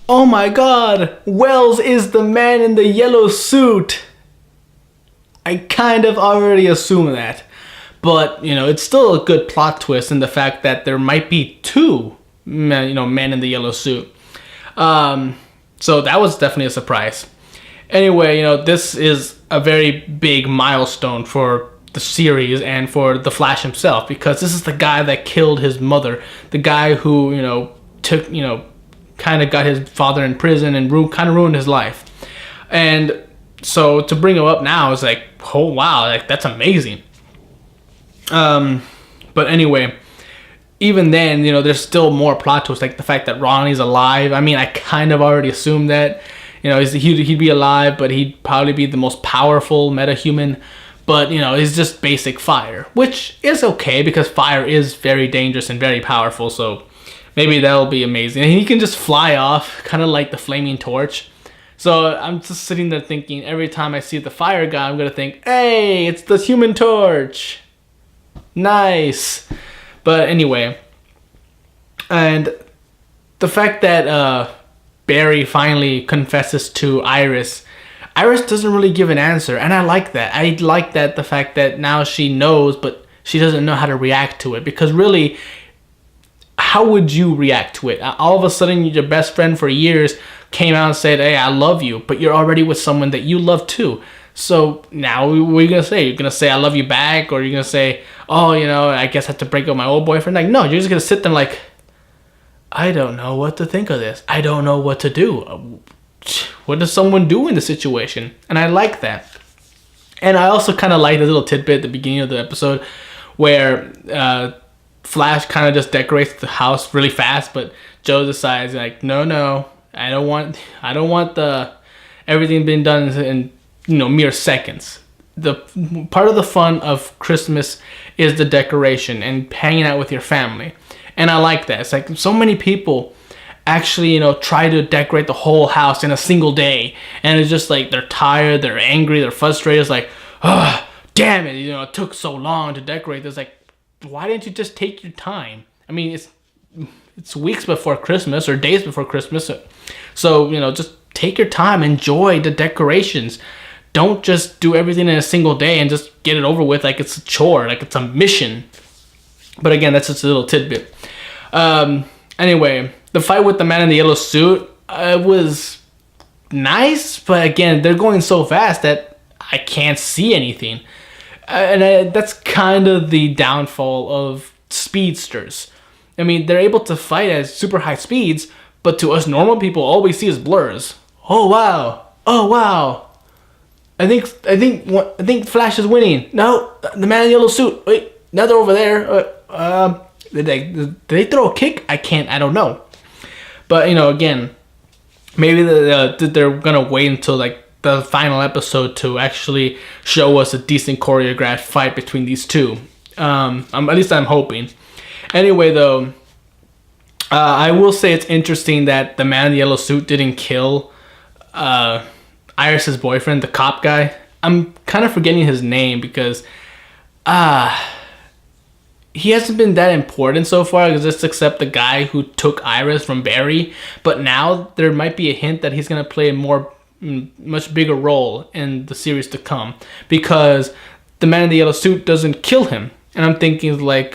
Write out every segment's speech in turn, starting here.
oh my god, Wells is the man in the yellow suit. I kind of already assumed that. But, it's still a good plot twist in the fact that there might be two, men in the yellow suit. So that was definitely a surprise. Anyway, this is a very big milestone for the series and for the Flash himself, because this is the guy that killed his mother, the guy who took kind of got his father in prison and kind of ruined his life. And so to bring him up now is like, oh wow, like that's amazing. But anyway, even then, there's still more plot twists, like the fact that Ronnie's alive. I mean, I kind of already assumed that. He'd be alive, but he'd probably be the most powerful metahuman. But, he's just basic fire, which is okay because fire is very dangerous and very powerful. So maybe that'll be amazing. And he can just fly off, kind of like the flaming torch. So I'm just sitting there thinking, every time I see the fire guy, I'm going to think, hey, it's the Human Torch. Nice. But anyway, and the fact that Barry finally confesses to Iris doesn't really give an answer, and I like that. I like that, the fact that now she knows, but she doesn't know how to react to it, because really, how would you react to it? All of a sudden, your best friend for years came out and said, hey, I love you, but you're already with someone that you love too. So now what are you going to say? You're going to say, I love you back? Or you're going to say, oh, I guess I have to break up with my old boyfriend? Like, no, you're just going to sit there like, I don't know what to think of this. I don't know what to do. What does someone do in the situation? And I like that. And I also kind of like the little tidbit at the beginning of the episode where Flash kind of just decorates the house really fast, but Joe decides like, no, I don't want the everything being done in mere seconds. The part of the fun of Christmas is the decoration and hanging out with your family. And I like that. It's like so many people actually, try to decorate the whole house in a single day. And it's just like they're tired, they're angry, they're frustrated. It's like, oh, damn it, it took so long to decorate this. Like, why didn't you just take your time? I mean, it's weeks before Christmas or days before Christmas. So, just take your time, enjoy the decorations. Don't just do everything in a single day and just get it over with like it's a chore, like it's a mission. But again, that's just a little tidbit. Anyway, the fight with the man in the yellow suit was nice, but again, they're going so fast that I can't see anything. That's kind of the downfall of speedsters. I mean, they're able to fight at super high speeds, but to us normal people, all we see is blurs. Oh wow! I think Flash is winning. No, the man in the yellow suit. Wait, now they're over there. Did they throw a kick? I don't know. But again, maybe they're gonna wait until like the final episode to actually show us a decent choreographed fight between these two. At least I'm hoping. Anyway, though, I will say it's interesting that the man in the yellow suit didn't kill Iris's boyfriend, the cop guy. I'm kind of forgetting his name because he hasn't been that important so far, just except the guy who took Iris from Barry. But now there might be a hint that he's going to play a much bigger role in the series to come, because the man in the yellow suit doesn't kill him. And I'm thinking like,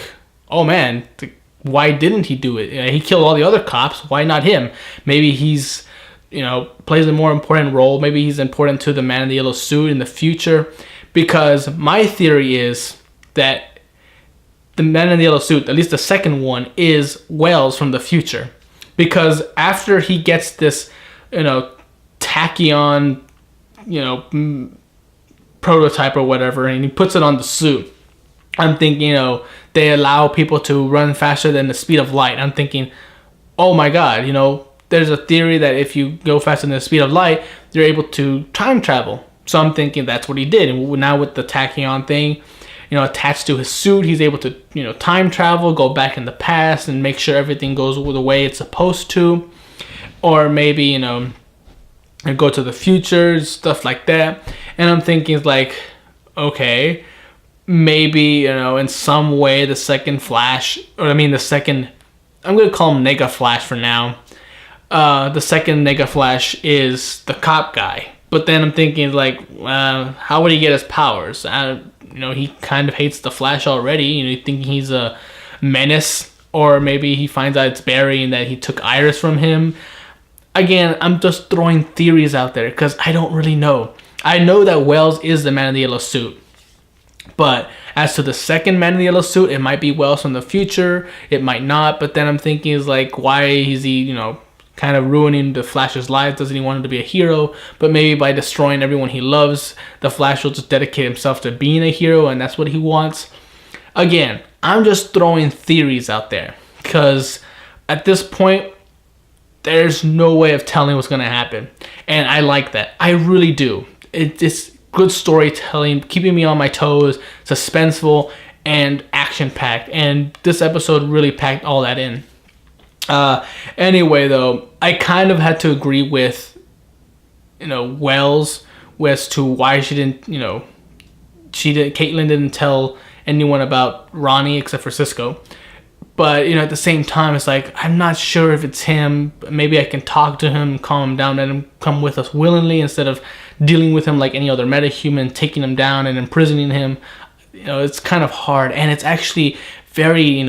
oh man, why didn't he do it? He killed all the other cops. Why not him? Maybe he's, plays a more important role. Maybe he's important to the man in the yellow suit in the future. Because my theory is that the man in the yellow suit, at least the second one, is Wells from the future. Because after he gets this, tachyon, prototype or whatever, and he puts it on the suit, I'm thinking, they allow people to run faster than the speed of light. I'm thinking, oh my god, there's a theory that if you go faster than the speed of light, you're able to time travel. So I'm thinking that's what he did. And now with the tachyon thing, attached to his suit, he's able to, time travel, go back in the past and make sure everything goes the way it's supposed to. Or maybe, go to the future, stuff like that. And I'm thinking like, okay, maybe, in some way the second Flash, I'm going to call him Nega Flash for now, the second Nega Flash is the cop guy. But then I'm thinking, like, how would he get his powers? He kind of hates the Flash already. You think he's a menace, or maybe he finds out it's Barry and that he took Iris from him. Again, I'm just throwing theories out there because I don't really know. I know that Wells is the Man in the Yellow Suit. But as to the second Man in the Yellow Suit, it might be Wells from the future. It might not. But then I'm thinking, is like, why is he, kind of ruining the Flash's life? Doesn't he want him to be a hero? But maybe by destroying everyone he loves, the Flash will just dedicate himself to being a hero, and that's what he wants. Again, I'm just throwing theories out there because at this point, there's no way of telling what's going to happen. And I like that. I really do. It's good storytelling, keeping me on my toes, suspenseful, and action-packed. And this episode really packed all that in. Anyway, though, I kind of had to agree with, Wells as to why she didn't, Caitlin didn't tell anyone about Ronnie except for Cisco. But, at the same time, it's like, I'm not sure if it's him. Maybe I can talk to him, calm him down, let him come with us willingly instead of dealing with him like any other metahuman, taking him down and imprisoning him. It's kind of hard. And it's actually very,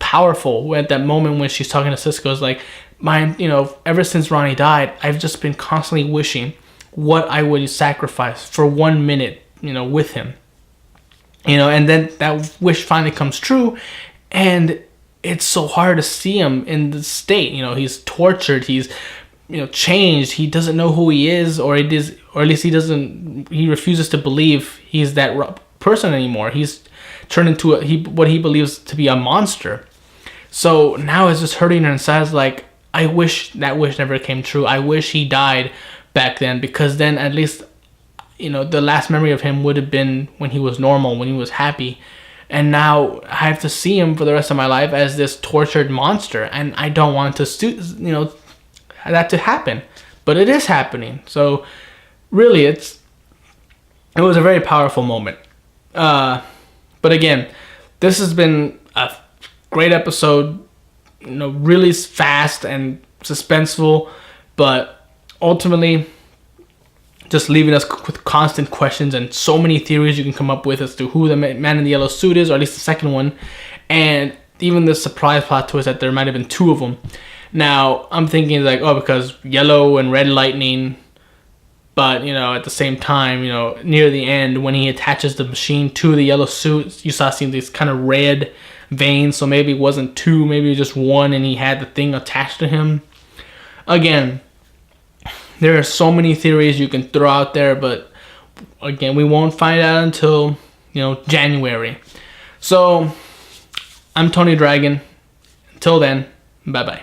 powerful at that moment when she's talking to Cisco. Is like, ever since Ronnie died, I've just been constantly wishing what I would sacrifice for 1 minute, with him. And then that wish finally comes true. And it's so hard to see him in the state. He's tortured. He's, changed. He doesn't know who he is, or at least he refuses to believe he's that person anymore. He's turned into what he believes to be a monster. So now it's just hurting her inside. It's like, I wish that wish never came true. I wish he died back then, because then at least, the last memory of him would have been when he was normal, when he was happy. And now I have to see him for the rest of my life as this tortured monster, and I don't want that to happen, but it is happening. So really, it was a very powerful moment. But again, this has been a great episode, really fast and suspenseful, but ultimately just leaving us with constant questions and so many theories you can come up with as to who the Man in the Yellow Suit is, or at least the second one. And even the surprise plot twist that there might have been two of them. Now, I'm thinking like, because yellow and red lightning, but, at the same time, near the end, when he attaches the machine to the yellow suit, you saw seeing these kind of red veins, so maybe it wasn't two, maybe it was just one, and he had the thing attached to him. Again, there are so many theories you can throw out there, but again, we won't find out until, January. So, I'm Tony Dragon. Until then, bye-bye.